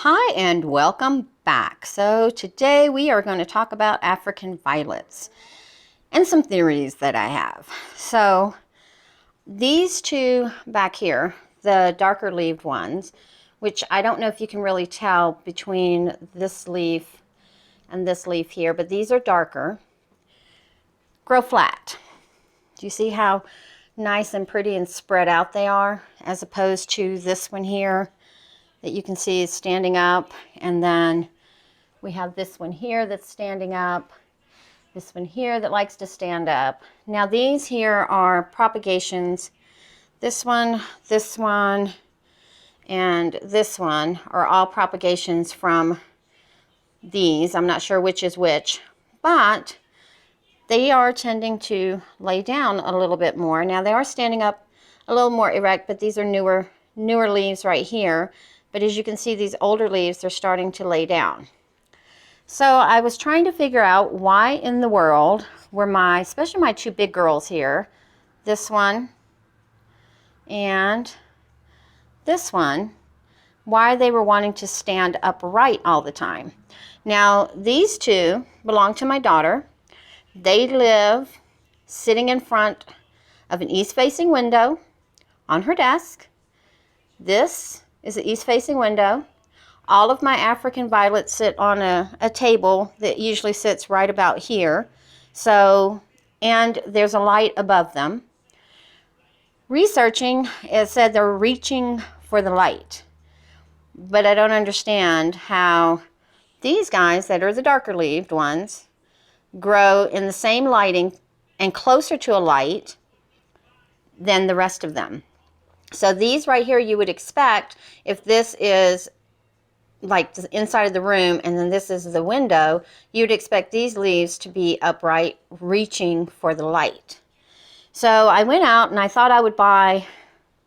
Hi and welcome back. So today we are going to talk about African violets and some theories that I have. So these two back here, the darker leaved ones, which I don't know if you can really tell between this leaf and this leaf here, but these are darker, grow flat. Do you see how nice and pretty and spread out they are, as opposed to this one here that you can see is standing up, and then we have this one here that's standing up, this one here that likes to stand up. Now these here are propagations. This one, and this one are all propagations from these. I'm not sure which is which, but they are tending to lay down a little bit more. Now they are standing up a little more erect, but these are newer leaves right here. But as you can see, these older leaves are starting to lay down. So I was trying to figure out why in the world were especially my two big girls here, this one and this one, why they were wanting to stand upright all the time. Now these two belong to my daughter. They live sitting in front of an east-facing window on her desk. This is the east-facing window. All of my African violets sit on a table that usually sits right about here. So, and there's a light above them. Researching, it said they're reaching for the light. But I don't understand how these guys that are the darker leaved ones grow in the same lighting and closer to a light than the rest of them. So these right here you would expect, if this is like the inside of the room and then this is the window, you'd expect these leaves to be upright, reaching for the light. So I went out and I thought I would buy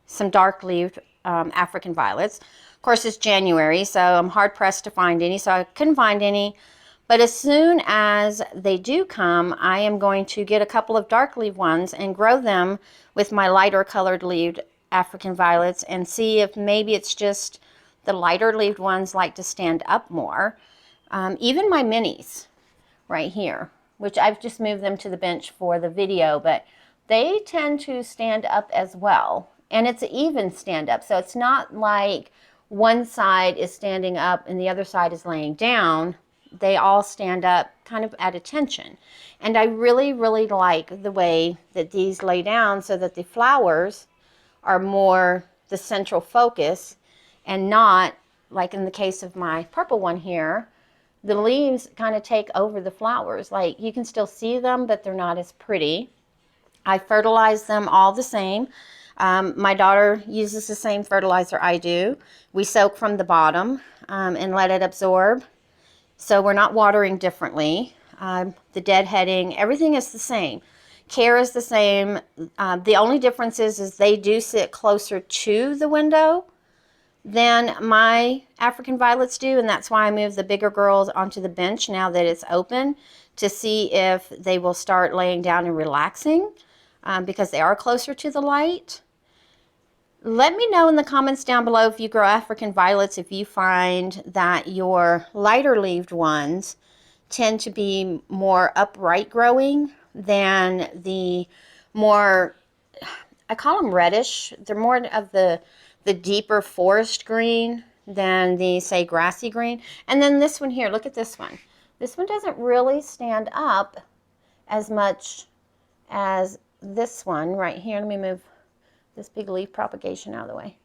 some dark leaved African violets. Of course it's January, so I'm hard pressed to find any, so I couldn't find any. But as soon as they do come, I am going to get a couple of dark leaf ones and grow them with my lighter colored leaved African violets and see if maybe it's just the lighter leaved ones like to stand up more. Even my minis right here, which I've just moved them to the bench for the video, but they tend to stand up as well. And it's an even stand up, so it's not like one side is standing up and the other side is laying down. They all stand up kind of at attention. And I really, really like the way that these lay down so that the flowers are more the central focus and not, like in the case of my purple one here, the leaves kind of take over the flowers. Like you can still see them, but they're not as pretty. I fertilize them all the same. My daughter uses the same fertilizer I do. We soak from the bottom and let it absorb. So we're not watering differently. The deadheading, everything is the same. Care is the same. The only difference is they do sit closer to the window than my African violets do, and that's why I moved the bigger girls onto the bench now that it's open to see if they will start laying down and relaxing because they are closer to the light. Let me know in the comments down below if you grow African violets, if you find that your lighter leaved ones tend to be more upright growing than the more, I call them reddish. They're more of the deeper forest green than the, say, grassy green. And then this one here, look at this one. This one doesn't really stand up as much as this one right here. Let me move this big leaf propagation out of the way.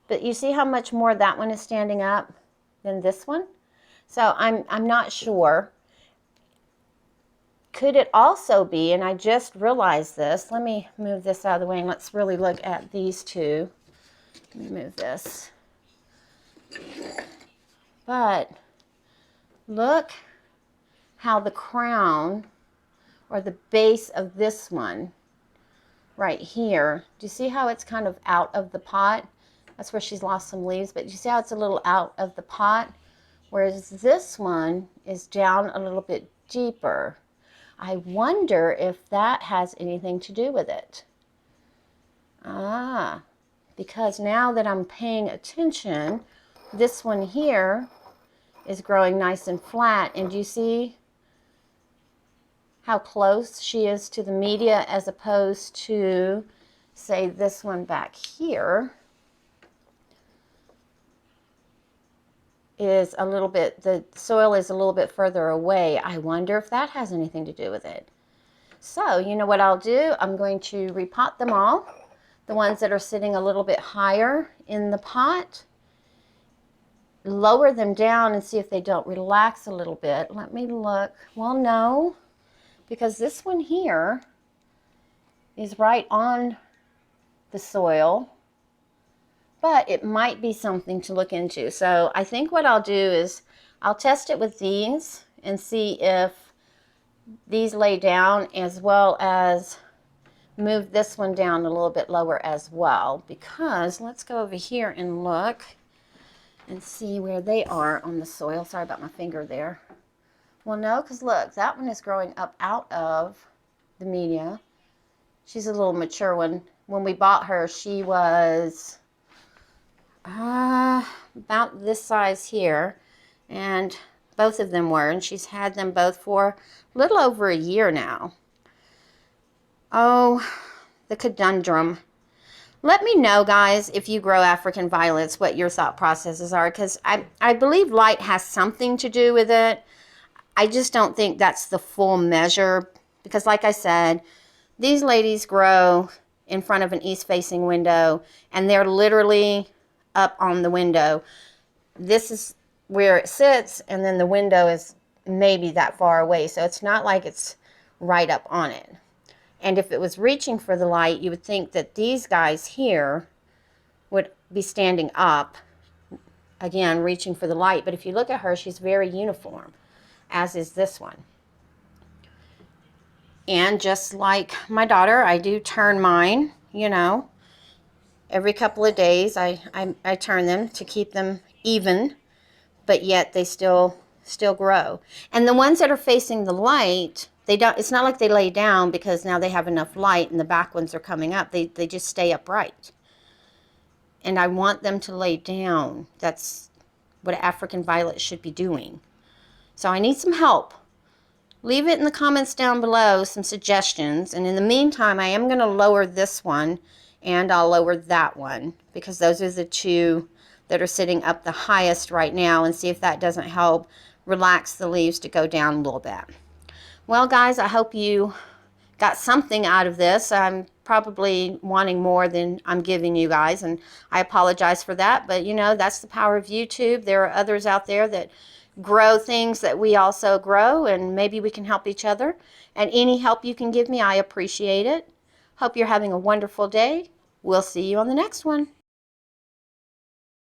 But you see how much more that one is standing up than this one? So I'm not sure. Could it also be, and I just realized this, let me move this out of the way and let's really look at these two. Let me move this. But look how the crown or the base of this one right here, do you see how it's kind of out of the pot? That's where she's lost some leaves, but do you see how it's a little out of the pot? Whereas this one is down a little bit deeper. I wonder if that has anything to do with it. Because now that I'm paying attention, this one here is growing nice and flat. And do you see how close she is to the media as opposed to, say, this one back here is a little bit, the soil is a little bit further away. I wonder if that has anything to do with it. So, you know what I'll do? I'm going to repot them all. The ones that are sitting a little bit higher in the pot, lower them down and see if they don't relax a little bit. Let me look. Well, no, because this one here is right on the soil, but it might be something to look into. So I think what I'll do is I'll test it with these and see if these lay down, as well as move this one down a little bit lower as well, because let's go over here and look and see where they are on the soil. Sorry about my finger there. Well, no, because look, that one is growing up out of the media. She's a little mature one. When we bought her, she was about this size here, and both of them were, and she's had them both for a little over a year now. Oh, the conundrum. Let me know, guys, if you grow African violets, what your thought processes are, because I believe light has something to do with it. I just don't think that's the full measure, because like I said, these ladies grow in front of an east-facing window, and they're literally up on the window. This is where it sits, and then the window is maybe that far away, so it's not like it's right up on it. And if it was reaching for the light, you would think that these guys here would be standing up, again, reaching for the light. But if you look at her, she's very uniform, as is this one. And just like my daughter, I do turn mine, you know, every couple of days. I turn them to keep them even, but yet they still grow. And the ones that are facing the light, it's not like they lay down because now they have enough light and the back ones are coming up. They just stay upright. And I want them to lay down. That's what African violet should be doing. So I need some help. Leave it in the comments down below, some suggestions. And in the meantime, I am going to lower this one and I'll lower that one, because those are the two that are sitting up the highest right now, and see if that doesn't help relax the leaves to go down a little bit. Well, guys, I hope you got something out of this. I'm probably wanting more than I'm giving you guys, and I apologize for that, but you know, that's the power of YouTube. There are others out there that grow things that we also grow, and maybe we can help each other. And any help you can give me, I appreciate it. Hope you're having a wonderful day. We'll see you on the next one.